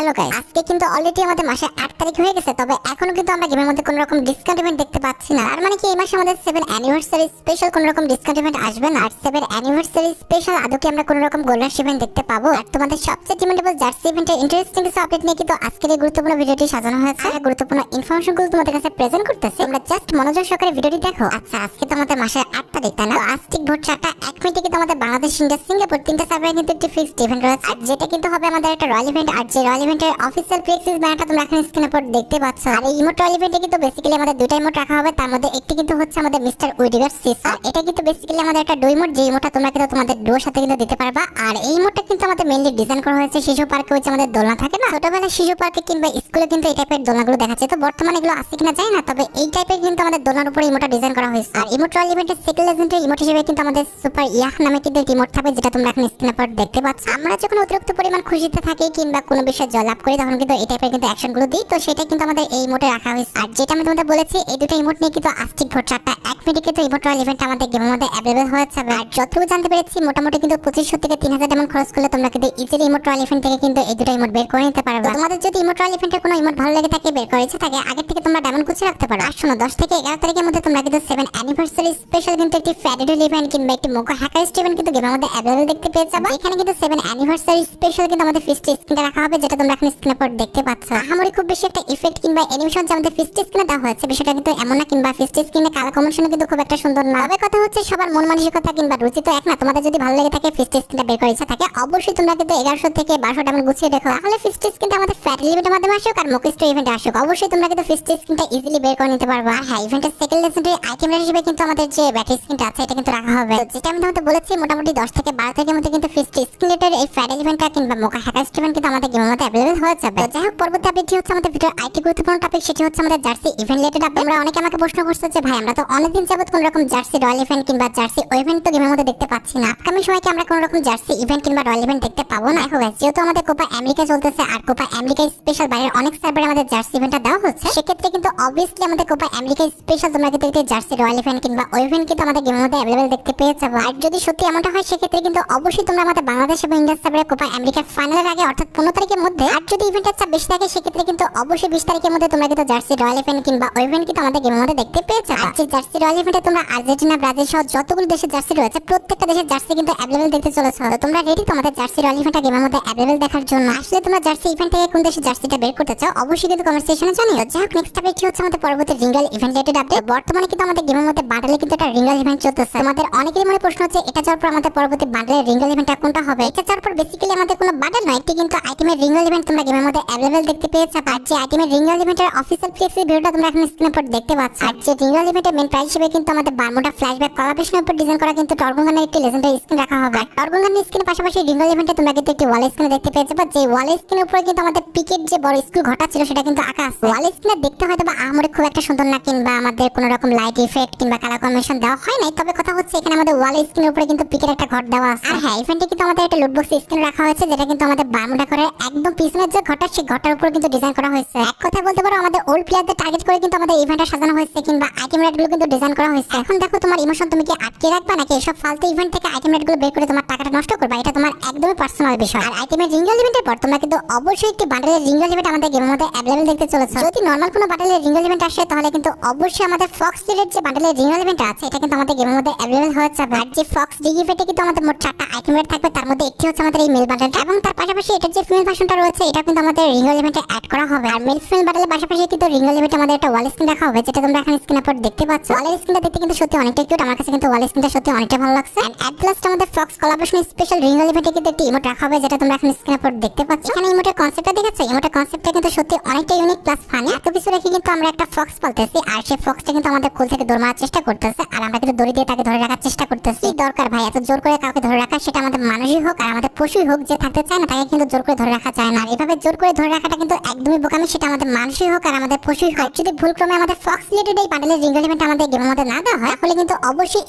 Hello guys, আজকে কিন্তু already আমাদের মাসের 8 তারিখ হয়ে গেছে, তবে এখনো কিন্তু আমরা গেমের মধ্যে কোনো রকম ডিসকাউন্ট ইভেন্ট দেখতে পাচ্ছি না। আর মানে কি এই মাসে আমাদের 7 অ্যানিভার্সারি স্পেশাল কোনো রকম ডিসকাউন্ট ইভেন্ট আসবে না। আর 7 অ্যানিভার্সারি স্পেশাল আদৌ কি আমরা কোনো রকম গোল্ডেন ইভেন্ট দেখতে পাবো? আর তোমাদের সবচেয়ে ডিমান্ডেবল জার্সি ইভেন্টের ইন্টারেস্টিং কিছু আপডেট নিয়ে কিন্তু আজকের এই গুরুত্বপূর্ণ ভিডিওটি সাজানো হয়েছে। আর গুরুত্বপূর্ণ ইনফরমেশনগুলো তোমাদের কাছে প্রেজেন্ট করতেছি, তোমরা জাস্ট মনোযোগ সহকারে ভিডিওটি দেখো। আচ্ছা, আজকে তো আমাদের মাসের 8 তারিখ, তাই না? আজ ঠিক ভোর 4টা 1 মিনিটে কিন্তু আমাদের বাংলাদেশ, ইন্ডিয়া, সিঙ্গাপুর তিনটা সার্ভারে কিন্তু একটি ফিক্সড ইভেন্ট রয়েছে, আর যেটা কিন্তু হবে আমাদের একটা রয়্যাল ইভেন্ট। আর যে রয়্যাল ইভেন্টের অফিসিয়াল প্রিএক্সেস ব্যানারটা তোমরা এখানে স্ক্রিনের উপর দেখতে পাচ্ছ। আর এই ইমোট রয়্যাল ইভেন্টে কিন্তু বেসিক্যালি আমাদের দুইটা ইমোট রাখা হবে, তার মধ্যে একটি কিন্তু হচ্ছে আমাদের মিস্টার উইডিগার সিস। আর এটা কিন্তু বেসিক্যালি আমাদের একটা ডু ইমোট, যে ইমোটটা তোমরা কিন্তু তোমাদের ডুর সাথে কিন্তু দিতে পারবা। আর এই ইমোটটা কিন্তু আমাদের মেইনলি ডিজাইন করা হয়েছে শিশু পার্কে, হচ্ছে আমাদের দোলনা থাকে না, ছোটবেলায় শিশু পার্কে কিংবা স্কুলে কিন্তু এই টাইপের দোলনাগুলো দেখা যায়। তো বর্তমানে এগুলো আছে কিনা জানি না, তবে এই টাইপের কিন্তু আমাদের দোলনার উপরে ইমোটটা ডিজাইন করা হয়েছে। আর ইমোট রয়্যাল ইভেন্টের সেকেন্ড লেজেন্ডারি ইমোট হিসেবে কিন্তু আমাদের সুপার ইয়াহ নামে কিন্তু একটি ইমোট থাকবে, যেটা তোমরা এখন স্ক্রিনের উপর দেখতে পাচ্ছ। আমরা যখন অতিরিক্ত পরিমাণ খুশিতে থাকি কিংবা কোনো বিষয়ে জয়লাভ করি, তখন কিন্তু এই টাইপের কিন্তু অ্যাকশনগুলো দিই, তো সেটা কিন্তু আমাদের এই ইমোটে রাখা হয়েছে। আর যেটা আমি তোমাদের বলেছি, এই দুটো ইমোট নিয়ে কিন্তু আজ ঠিক ভোর 4টা 1 মিনিটে কিন্তু ইমোট রয়্যাল ইভেন্ট আমাদের গেমের মধ্যে অ্যাভেলেবল হয়ে যাবে। আর যতটুকু জানতে পেরেছি, মোটামুটি কিন্তু 2500 থেকে 3000 ডায়মন্ড খরচ করলে তোমরা কিন্তু ইজিলি ইমোট রয়্যাল ইভেন্ট থেকে কিন্তু এই দুটো ইমোট বের করে নিতে পারবে। তোমাদের যদি ইমোট রয়্যাল ইভেন্টের কোনো ইমোট ভালো লেগে থাকে, বের করে ইচ্ছে থাকে, আগে থেকে তোমরা ডায়মন্ড গুছিয়ে রাখতে পারো। আর শোনো, 10 থেকে 11 তারিখের মধ্যে তোমরা কিন্তু 7 অ্যানিভার্সারি স্পেশাল কিন্তু একটি ফ্যাডেডল ইভেন্ট কিংবা একটি মোকা হ্যাকার ইভেন্ট কিন্তু গেমের মধ্যে অ্যাভেলেবল দেখতে পেয়ে যাবে। এখানে কিন্তু 7 অ্যানিভার্সারি স্পেশাল কিন্তু আমাদের ফিস্ট স্ক্রিনে রাখা হবে, যেটা তোমরা এখন স্ক্রিনের উপর দেখতে পাচ্ছ। আমারই খুব বেশি একটা ইফেক্ট কিংবা অ্যানিমেশন যে আমাদের ফিস্ট স্ক্রিনে দেওয়া হয়েছে, বিষয়টা কিন্তু এমন না, কিংবা ফিস্ট স্ক্রিনে কালার কম্বিনেশন কিন্তু খুব একটা সুন্দর না। তবে কথা হচ্ছে, সবার মন মানসিকতা কিংবা রুচি তো এক না। তোমাদের যদি ভালো লেগে থাকে, ফিস্ট স্ক্রিনটা বের করে ইচ্ছা থাকে, অবশ্যই তোমরা কিন্তু 1100 থেকে 1200 ডায়মন্ড গুছিয়ে দেখো। তাহলে ফিস্ট স্ক্রিনটা আমাদের ফ্যাডেল ইভেন্টের মাধ্যমে আসুক আর মোকিস্ট ইভেন্টে আসুক, অবশ্যই তোমরা কিন্তু ফিস্ট স্ক্রিনটা ইজিলি বের করে নিতে পারবে। আর হ্যাঁ, ইভেন্টের সেকেন্ড লেজেন্ডারি আইটেম হিসেবে কিন্তু আমাদের যে ব্যাটারি স্ক্রিনটা আছে, এটা কিন্তু রাখা হবে। যেটা আমি তোমাদের বলেছি, মোটামুটি 10 থেকে 12 তারিখের মধ্যে কিন্তু ফিস্ট স্ক্রিনের এই ফ্যাডেল ইভেন্টটা কিংবা মোকা হ্যাকার ইভেন্ট কিন্তু আমাদের গেমের মধ্যে অ্যাভেলেবল হয়ে যাবে। তো যাই হোক, পরবর্তী আপডেটটি হচ্ছে আমাদের ভিডিওর আরেকটি গুরুত্বপূর্ণ টপিক, সেটি হচ্ছে আমাদের জার্সি ইভেন্ট রিলেটেড আপডেট। আমরা অনেকে আমাকে প্রশ্ন করছো যে ভাই, আমরা তো অনেকদিন যাবত কোনো রকম জার্সি রয়্যাল ইভেন্ট কিংবা জার্সি ইভেন্ট তো গেমের মধ্যে দেখতে পাচ্ছি না, আপকামিং সময়কে আমরা কোনো রকম জার্সি ইভেন্ট কিংবা রয়্যাল ইভেন্ট দেখতে পাবো না। দেখো গাইস, যেহেতু আমাদের কোপা আমেরিকা চলতেছে, আর কোপা আমেরিকা স্পেশাল বাইরের অনেক সার্ভারে আমাদের জার্সি ইভেন্টটা দেওয়া হচ্ছে, সেক্ষেত্রে কিন্তু অবভিয়াসলি আমাদের কোপা আমেরিকা স্পেশাল তোমরা কিন্তু একটি জার্সি রয়্যাল ইভেন্ট কিংবা ইভেন্ট কিন্তু আমাদের গেমের মধ্যে অ্যাভেলেবল দেখতে পেয়ে যাবে। আর যদি সত্যি এমনটা হয়, সেক্ষেত্রে কিন্তু অবশ্যই তোমরা আমাদের বাংলাদেশ এবং ইন্ডিয়া সার্ভারে কোপা আমেরিকার ফাইনালের আগে, অর্থাৎ 15 তারিখের মধ্যে, আর যদি ইভেন্টের চাপ বেশি থাকে, সেক্ষেত্রে কিন্তু অবশ্যই 20 তারিখের মধ্যে তোমরা কিন্তু জার্সি রয়্যাল ইভেন্ট কিংবা ইভেন্ট কিন্তু আমাদের গেমের মধ্যে দেখতে পেয়ে যাবে। আর যে জার্সি রয়্যাল ইভেন্টে তোমরা আর্জেন্টিনা, ব্রাজিল সহ যতগুলো দেশের জার্সি রয়েছে, প্রত্যেকটা দেশের জার্সি কিন্তু অ্যাভেলেবল দেখতে চলেছে। তো তোমরা রেডি তোমাদের জার্সি রয়্যাল ইভেন্টটা গেমের মধ্যে অ্যাভেলেবল দেখার জন্য? আসলে তোমরা জার্সি ইভেন্ট থেকে কোন দেশের জার্সিটা বের করতে চাও, অবশ্যই কিন্তু কমেন্ট সেকশনে জানিও। যাই হোক, নেক্সট আপডেট হচ্ছে আমাদের পরবর্তী রিঙ্গল ইভেন্ট রিলেটেড আপডেট। বর্তমানে কিন্তু আমাদের গেমের মধ্যে বান্ডেলে কিন্তু একটা রিঙ্গল ইভেন্ট চলতেছে। তোমাদের অনেকেরই মনে প্রশ্ন হচ্ছে, এটা যাওয়ার পর আমাদের পরবর্তী বান্ডেলের রিঙ্গল ইভেন্টটা কোনটা হবে? এটা যাওয়ার পর বেসিক্যালি আমাদের কোনো বান্ডেল নয়, এটি কিন্তু আইটেমের রিঙ্গল ইভেন্ট তোমরা গেমের মধ্যে অ্যাভেলেবল দেখতে পেয়ে যাবে। আর যে আইটেমের রিঙ্গল ইভেন্টের অফিসিয়াল প্রিএক্সেস ভিডিওটা তোমরা এখন স্ক্রিনের উপর দেখতে পাচ্ছ। আর যে রিঙ্গল ইভেন্টের মেইন প্রাইস হিসেবে কিন্তু আমাদের বারমুডা ফ্ল্যাশব্যাক কলাবরেশনের উপর ডিজাইন করা কিন্তু টর্গনগানের একটি লেজেন্ডারি স্কিন রাখা হবে। টর্গনগানের স্কিনের পাশাপাশি রিঙ্গল ইভেন্টে তোমরা কিন্তু একটি ওয়াল স্ক্রিন দেখতে পেয়ে যাবে, যে ওয়াল স্ক্রিনের উপরে কিন্তু আমাদের পিকের যে বড় স্কুল ঘটা ছিল, সেটা কিন্তু আঁকা আছে। ওয়াল স্ক্রিনে দেখতে হয়তো বা আহামরি খুব একটা সুন্দর না, কিংবা আমাদের কোনো রকম লাইট ইফেক্ট কিংবা কালার কম্বিনেশন দেওয়া হয় নাই, তবে কথা হচ্ছে এখানে আমাদের ওয়াল স্ক্রিনের উপরে কিন্তু পিকের একটা ঘট দেওয়া আছে। আর হ্যাঁ, ইভেন্টে কিন্তু আমাদের একটা লুটবক্স স্ক্রিন রাখা হয়েছে, যেটা কিন্তু আমাদের বারমুডা করে একদম পিছনের যে ঘটা, সেই ঘটার উপর কিন্তু ডিজাইন করা হয়েছে। এক কথায় বলতে পারো, আমাদের ওল্ড প্লেয়ারদের টার্গেট করে কিন্তু আমাদের ইভেন্টটা সাজানো হয়েছে, কিংবা আইটেম রেটগুলো কিন্তু ডিজাইন করা হয়েছে। এখন দেখো, তোমার ইমোশন তুমি কি আটকে রাখবা, নাকি এসব ফালতু ইভেন্ট থেকে আইটেম রেটগুলো বের করে তোমার টাকাটা নষ্ট করবা, এটা তোমার একদমই পার্সোনাল বিষয়। আর আইটেমের রিঙ্গল ইভেন্টের পর তোমরা কিন্তু অবশ্যই একটি বান্ডেলের রিঙ্গল ইভেন্ট আমাদের গেমের মধ্যে অ্যাভেলেবল দেখতে চলেছে। যদি নরমাল কোনো বান্ডেলের রিঙ্গল ইভেন্ট আসে, তাহলে কিন্তু অবশ্যই আমাদের ফক্স লিডের যে বান্ডেলের রিঙ্গল ইভেন্ট আছে, এটা কিন্তু আমাদের গেমের মধ্যে অ্যাভেলেবল হয়ে যাবে। আর যে ফক্স ডিগ ইভেন্টে কিন্তু আমাদের মোট 4টা আইটেম রেট থাকবে, তার মধ্যে একটি হচ্ছে আমাদের এই মেল বান্ডেলটা, এবং তার পাশাপাশি এটার যে ফিমেল ভার্সনটা রয়েছে, এটা কিন্তু আমাদের রিঙ্গল ইভেন্টে অ্যাড করা হবে। আর মেল ফিমেল বান্ডেলের পাশাপাশি কিন্তু রিঙ্গল ইভেন্টে আমাদের একটা ওয়াল স্ক্রিন রাখা হবে, যেটা তোমরা এখন স্ক্রিনের উপর দেখতে পাচ্ছ। ওয়ালের স্ক্রিনটা দেখতে কিন্তু সত্যি অনেকটা কিউট, আমার কাছে কিন্তু ওয়াল স্ক্রিনটা সত্যি অনেকটা ভালো লাগছে। এন্ড অ্যাট লাস্ট আমাদের ফক্স কোলাবোরেশন স্পেশাল রিঙ্গল ইভেন্টে কিন্তু একটি ইমোট রাখা হবে, যেটা তোমরা এখন স্ক্রিনের উপর দেখতে পাচ্ছ। এখানে ইমোটের কনসেপ্টটা দেখাচ্ছে, ইমোটের কনসেপ্টটা কিন্তু সত্যি অনেকটা ইউনিক প্লাস ফানি। এত কিছু রেখে কিন্তু আমরা একটা ফক্স পালতেছি, আর সেই ফক্সটা কিন্তু আমাদের কোল থেকে দৌড় মারার চেষ্টা করতেছে, আর আমরা কিন্তু দড়ি দিয়ে তাকে ধরে রাখার চেষ্টা করতেছি। দরকার ভাই এত জোর করে কাউকে ধরে রাখা, সেটা আমাদের মানুষই হোক আর আমাদের পশুই হোক, যে থাকতে চায় না তাকে কিন্তু জোর করে ধরে রাখা যায় না। আর এভাবে জোর করে ধরে রাখাটা কিন্তু একদমই বোকামি, সেটা আমাদের মানুষই হোক আর আমাদের পশুই হোক। যদি ভুলক্রমে আমাদের ফক্স রিলেটেড এই বান্ডেলের রিঙ্গল ইভেন্ট আমাদের গেমের মধ্যে না দেওয়া হয়, তাহলে কিন্তু অবশ্যই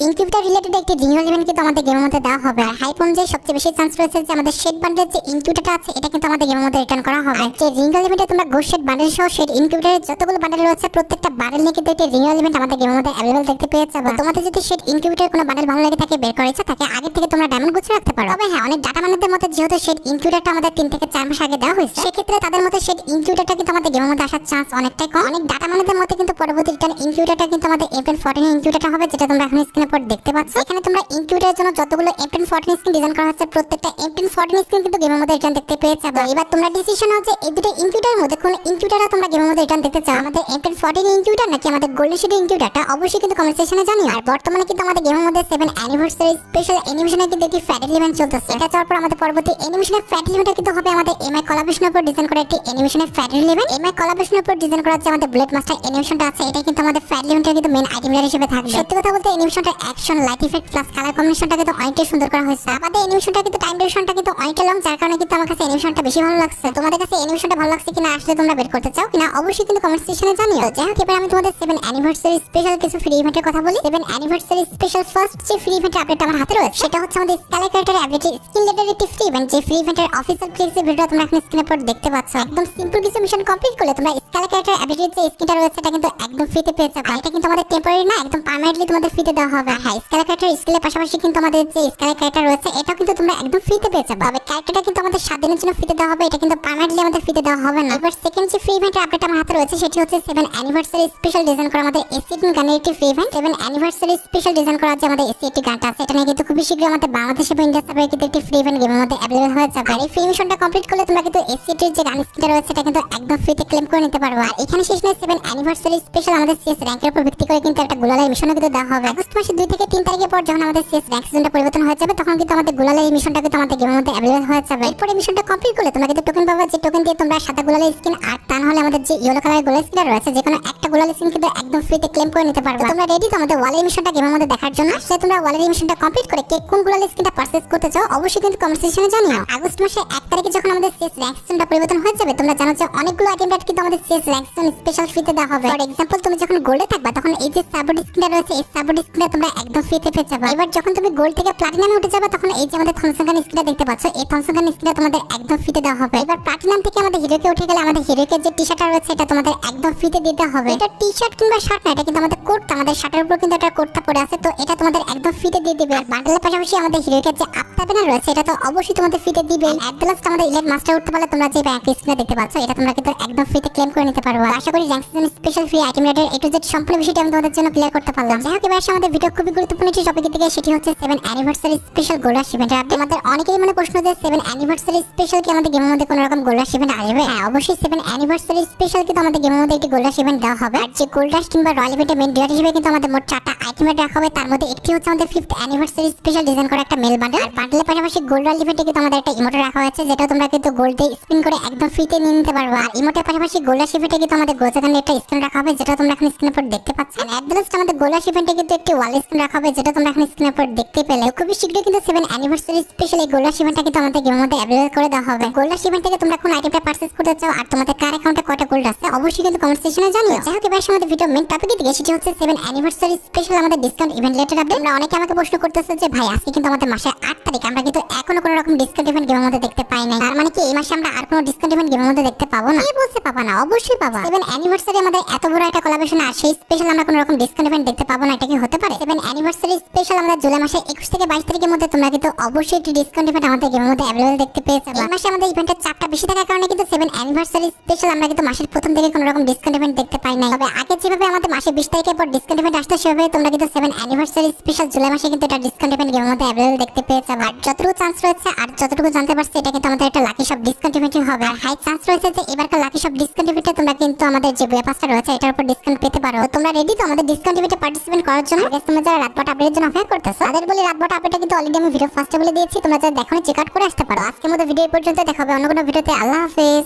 ইনকিউবেটর রিলেটেড একটি রিঙ্গল ইভেন্ট কিন্তু আমাদের গেমের মধ্যে দেওয়া হবে। আর হাইপ অনুযায়ী সবচেয়ে বেশি চান্স রয়েছে যে আমাদের শেড বান্ডেলের যে ইনকিউবেটরটা আছে, এটা কিন্তু আমাদের গেমের মধ্যে রিটার্ন করা হবে। আর যে রিঙ্গল ইভেন্টে তোমরা গোস্ট শেড বান্ডেল সহ শেড ইনকিউবেটরের যতগুলো বান্ডেল রয়েছে, প্রত্যেকটা বান্ডেল নিয়ে কিন্তু একটি রিঙ্গল ইভেন্ট আমাদের গেমের মধ্যে অ্যাভেলেবল দেখতে পেয়ে যাবে। তোমাদের যদি শেড ইনকিউবেটরের কোনো বান্ডেল ভালো লাগে থাকে, বের করার ইচ্ছা থাকে, আগে থেকে তোমরা ডায়মন্ড গুছিয়ে রাখতে পারো। তবে হ্যাঁ, অনেক ডাটা মানেদের মতে যেহেতু শেড ইনকিউবেটরটা আমাদের 3 থেকে 4 মাস আগে দেওয়া হয়েছে সেক্ষেত্রে তাদের মধ্যে সেই ইনকিউবেটরটা কিন্তু আমাদের গেমের মধ্যে আসার চান্স অনেকটাই কম। অনেক ডাটা মানেদের মধ্যে কিন্তু পরবর্তী রিটার্ন ইনকিউবেটরটা কিন্তু আমাদের M1014 ইনকিউবেটর হবে, যেটা তোমরা এখন স্ক্রিনের উপর দেখতে পাচ্ছ। এখানে তোমরা ইনকিউবেটরের জন্য যতগুলো M1014 স্কিন ডিজাইন করা হচ্ছে প্রত্যেকটা M1014 স্কিন কিন্তু গেমের মধ্যে রিটার্ন দেখতে পেয়ে যাবে। এবার তোমরা ডিসিশন নাও যে এই দুটো ইনকিউবেটরের মধ্যে কোন ইনকিউবেটরটা তোমরা গেমের মধ্যে রিটার্ন দেখতে চাও, আমাদের M1014 ইনকিউবেটর নাকি আমাদের গোল্ডেন শিড ইনকিউবেটরটা, অবশ্যই কিন্তু কমেন্ট সেকশনে জানিও। আর বর্তমানে কিন্তু আমাদের গেমের মধ্যে 7 অ্যানিভার্সারি স্পেশাল অ্যানিমেশনে কিন্তু একটি ফ্যাট ইভেন্ট চলতেছে। এটা যাওয়ার পর আমাদের পরবর্তী অ্যানিমেশনের ফ্যাট ইভেন্টটা কিন্তু হবে আমাদের এমআই কোলাবরেশনের উপর ডিজাইন করা একটি অ্যানিমেশনের ফ্যাট ইভেন্ট। এমআই কোলাবরেশনের উপর ডিজাইন করা যে আমাদের ব্লেড মাস্টার অ্যানিমেশনটা আছে, এটা কিন্তু আমাদের ফ্যাট ইভেন্টের কিন্তু মেইন আইটেম হিসেবে থাকবে। সত্যি কথা বলতে অ্যানিমেশনটার action, light effect plus colour কম্বিনেশনটা কিন্তু অনেকটাই সুন্দর করা হয়েছে। আমাদের অ্যানিমেশনটা কিন্তু টাইম ডিউরেশনটা কিন্তু অনেকটা লং, যার কারণে কিন্তু আমার কাছে অ্যানিমেশনটা বেশি ভালো লাগছে। তোমাদের কাছে অ্যানিমেশনটা ভালো লাগছে কিনা আসলে তোমরা বের করতে চাও কিনা অবশ্যই কিন্তু কমেন্ট সেকশনে জানিও। তো যাই হোক, এবার আমি তোমাদের 7 অ্যানিভার্সারি স্পেশাল কিছু ফ্রি ইভেন্টের কথা বলি। 7 অ্যানিভার্সারি স্পেশাল ফার্স্ট যে ফ্রি ইভেন্টের আপডেট আমার হাতে রয়েছে সেটা হচ্ছে আমাদের Skylar character ability skill letter একটি ফ্রি ইভেন্ট। যে ফ্রি ইভেন্টের অফিসিয়াল ফ্লেক্সি ভিডিও তোমরা এখন স্ক্রিনের উপর দেখতে পাচ্ছ। একদম সিম্পল কিছু মিশন কমপ্লিট করলে তোমরা স্কাইলার ক্যারেক্টার অ্যাবিলিটির যে স্কিনটা রয়েছে এটা কিন্তু একদম ফ্রিতে পেয়ে যাবে। এটা কিন্তু আমাদের টেম্পোরারি না, একদম পার্মানেন্টলি তোমাদের ফ্রিতে দেওয়া হবে। হ্যাঁ, স্কাইলার ক্যারেক্টার স্কিলের পাশাপাশি কিন্তু আমাদের যে স্কাইলার ক্যারেক্টার রয়েছে এটাও কিন্তু তোমরা একদম ফ্রিতে পেয়ে যাবে। তবে ক্যারেক্টারটা কিন্তু আমাদের 7 দিনের জন্য ফ্রিতে দেওয়া হবে, এটা কিন্তু পার্মানেন্টলি আমাদের ফ্রিতে দেওয়া হবে না। এবার সেকেন্ড যে ফ্রি ইভেন্টের আপডেট আমার হাতে রয়েছে সেটি হচ্ছে 7 অ্যানিভার্সারি স্পেশাল ডিজাইন করা আমাদের এসিডন গানের একটি free event. 7 anniversary special design করা যে আমাদের এসি একটি গানটা আছে, এটা নিয়ে কিন্তু খুবই শীঘ্রই আমাদের বাংলাদেশ এবং ইন্ডিয়া সার্ভারে কিন্তু একটি ফ্রি ইভেন্ট গেমের মধ্যে অ্যাভেলেবল হয়ে যাবে। আর এই ফ্রি মিশনটা কমপ্লিট করলে তোমরা কিন্তু এসিটির যে গান স্কিনটা রয়েছে এটা কিন্তু একদম ফ্রিতে ক্লেম করে নিতে পারবে। আর এখানে শেষ নয়, 7 অ্যানিভার্সারি স্পেশাল আমাদের সিএস র্যাঙ্কের উপর ভিত্তি করে কিন্তু একটা গোলালের মিশনও কিন্তু দেওয়া হবে। আগস্ট মাসের 2 থেকে 3 তারিখের পর যখন আমাদের সিএস র্যাঙ্ক সিজনটা পরিবর্তন হয়ে যাবে তখন কিন্তু আমাদের গোলালের মিশনটা কিন্তু আমাদের গেমের মধ্যে অ্যাভেলেবল হয়ে যাবে। এরপর এই মিশনটা কমপ্লিট করলে তোমরা কিন্তু টোকেন পাবে, যে টোকেন দিয়ে তোমরা সাদা গোলালের স্কিন আর তা না হলে আমাদের যে ইয়েলো কালারের গোলালের স্কিনটা রয়েছে যে কোনো একটা গোলালের স্কিন কিন্তু একদম ফ্রিতে ক্লেম করে নিতে পারবে। তোমরা রেডি তো আমাদের ওয়ালের মিশনটা গেমের মধ্যে দেখার জন্য? আসলে তোমরা ওয়ালের মিশনটা কমপ্লিট করে কে কোন গোলালের স্কিনটা পারচেজ করতে চাও অবশ্যই কিন্তু কমেন্ট সেকশনে জানিও। আগস্ট মাসের 1 তারিখে যখন আমাদের সিএস র্যাঙ্ক সিজনটা পরিবর্তন হয়ে যাবে তোমরা জানো যে অনেকগুলো আইটেম কিন্তু আমাদের সিএস র্যাঙ্ক সিজন স্পেশাল ফ্রিতে দেওয়া হবে। ফর এক্সাম্পল, তুমি যখন গোল্ডে থাকবা তখন এই যে সাবড স্কিনটা রয়েছে এই সাবড স্কিনটা তোমরা একদম ফ্রিতে পেয়ে যাবে। এবার যখন তুমি গোল্ড থেকে প্লাটিনামে উঠে যাবে তখন এই যে আমাদের থমসন গান স্কিনটা দেখতে পাচ্ছ, এই থমসন গান স্কিনটা তোমাদের একদম ফ্রিতে দেওয়া হবে। এবার প্লাটিনাম থেকে আমাদের হিরোকে উঠে গেলে আমাদের হিরোকে যে টি-শার্টটা রয়েছে এটা তোমাদের একদম ফ্রিতে দিতে হবে। এটা টি-শার্ট কিংবা শার্ট না, এটা কিন্তু আমাদের কোট, আমাদের শার্টের উপর কিন্তু একটা কোটটা পড়ে আছে, তো এটা তোমাদের একদম ফ্রিতে দিয়ে দিবে। আর বান্ডেলের পাশাপাশি আমাদের হিরোকে যে আপটা ব্যানার রয়েছে এটা তো অবশ্যই তোমাদের ফ্রিতে দিবে। এট দ্য লাস্ট আমাদের ইলেট মাস্টার উঠতে পারলে তোমরা যে ব্যাংক স্ক্রিনে দেখতে পাচ্ছ এটা তোমরা কিন্তু একদম ফ্রিতে ক্লেম করে নিতে পারবে। আশা করি rank season special free item রেটের A to Z সম্পূর্ণ বিষয়টি আমি তোমাদের জন্য ক্লিয়ার করতে পারলাম। যাই হোক, এবার আমাদের ভিডিও খুবই গুরুত্বপূর্ণ একটি টপিকের দিকে, সেটি হচ্ছে 7 অ্যানিভার্সারি স্পেশাল গোল্ড রাশ ইভেন্ট। আমাদের অনেকেরই মনে প্রশ্ন যে 7 অ্যানিভার্সারি স্পেশাল কি আমাদের গেমের মধ্যে কোনো রকম গোল্ড রাশ ইভেন্ট আসবে? হ্যাঁ, অবশ্যই 7 অ্যানিভার্সারি স্পেশাল কিন্তু আমাদের গেমের মধ্যে একটি গোল্ড রাশ ইভেন্ট দেওয়া হবে। আর যে গোল্ড রাশ কিংবা রয়্যাল ইভেন্টের মেইন ডিওয়ার হিসেবে কিন্তু আমাদের মোট 4টা আইটেম রাখা হবে। তার মধ্যে একটি হচ্ছে আমাদের 5th অ্যানিভার্সারি স্পেশাল ডিজাইন করা একটা মেল বান্ডেল। আর বান্ডেলের পাশাপাশি গোল্ড রয়্যাল ইভেন্টে কিন্তু আমাদের একটা ইমোট রাখা হয়েছে যেটা তোমরা কিন্তু গোল্ড দিয়ে স্পিন করে একদম ফ্রিতে নিয়ে নিতে পারবে। আর ইমোটের পাশাপাশি গোল্ড রাশ ইভেন্টে কিন্তু আমাদের গোজাগানের একটা স্কিন রাখা হবে যেটা তোমরা এখন স্ক্রিনের উপর দেখতে পাচ্ছ। আর এট দ্য লাস্ট আমাদের গোল্ড রাশ ইভেন্টে কিন্তু একটি ওয়াল স্কিন রাখা হবে যেটা তোমরা এখন স্ক্রিনের উপর দেখতে পেলে। খুবই শীঘ্রই কিন্তু 7 অ্যানিভার্সারি স্পেশাল এই গোল্ড রাশ ইভেন্টটা কিন্তু আমাদের গেমের মধ্যে অ্যাভেলেবল করে দেওয়া হবে। গোল্ড রাশ ইভেন্ট থেকে তোমরা কোন আইটেমটা পারচেজ করতে চাও আর তোমাদের কার অ্যাকাউন্টে কয়টা গোল্ড আছে অবশ্যই কিন্তু কমেন্ট সেকশনে জানিও। যাই হোক, এবার আমাদের ভিডিও মেইন টপিকের দিকে, সেটি হচ্ছে 7 অ্যানিভার্সারি স্পেশাল আমাদের ডিসকাউন্ট ইভেন্ট রিলেটেড আপডেট। তোমরা অনেকে আমাকে প্রশ্ন করতেছো যে ভাই আজকে কিন্তু আমাদের মাসের 8 তারিখ, আমরা কিন্তু এখনো কোনো রকম ডিসকাউন্ট ইভেন্ট গেমের মধ্যে দেখতে পাই নাই। তার মানে কি এই মাসে আমরা আর কোনো ডিসকাউন্ট ইভেন্ট গেমের মধ্যে দেখতে পাবো না? কে বলছে পাবা না? অবশ্যই পাবা। 7 অ্যানিভার্সারি আমাদের এত বড় একটা কোলাবোরেশন আর সেই স্পেশাল আমরা কোনো রকম ডিসকাউন্ট ইভেন্ট দেখতে পাবো না, এটা কি হতে পারে? 7 অ্যানিভার্সারি স্পেশাল আমরা জুলাই মাসে 21 থেকে 22 তারিখের মধ্যে তোমরা কিন্তু অবশ্যই একটি ডিসকাউন্ট ইভেন্ট আমাদের গেমের মধ্যে অ্যাভেলেবল দেখতে পেয়ে যাবে। এই মাসে আমাদের ইভেন্টের চাপটা বেশি থাকার কারণে কিন্তু 7 অ্যানিভার্সারি স্পেশাল আমরা কিন্তু মাসের প্রথম থেকে কোনো রকম ডিসকাউন্ট ইভেন্ট দেখতে পাই নাই। তবে আগে যেভাবে আমাদের মাসে 20 তারিখের পর ডিসকাউন্ট ইভেন্ট আসতো সেভাবে তোমরা কিন্তু 7 অ্যানিভার্সারি স্পেশাল জুলাই মাসে কিন্তু এটা ডিসকাউন্ট ইভেন্ট গেমের মধ্যে অ্যাভেলেবল দেখতে পেয়ে যাবে। আর যতটুকু চান্স রয়েছে আর যতটুকু জানতে পারছি এটা কিন্তু আমাদের একটা লাকি শপ ডিসকাউন্ট ইভেন্টই হবে। আর হাই চান্স রয়েছে যে এবারকার লাকি শপ ডিসকাউন্ট ইভেন্টে তোমরা কিন্তু আমাদের যে বই পাসটা রয়েছে এটার উপর ডিসকাউন্ট পেতে পারো। তোমরা রেডি তো আমাদের ডিসকাউন্ট ইভেন্টে পার্টিসিপেট করার জন্য? তোমরা যারা রাতবাট আপডেটের জন্য অপেক্ষা করতেছো তাদের বলি রাতবাট আপডেটটা কিন্তু অলরেডি আমি ভিডিও ফার্স্টে বলে দিয়েছি, তোমরা যারা দেখোনি চেক আউট করে আসতে পারো। আজকের মতো ভিডিও পর্যন্ত দেখা হবে অন্য কোনো ভিডিওতে। আল্লাহ হাফেজ।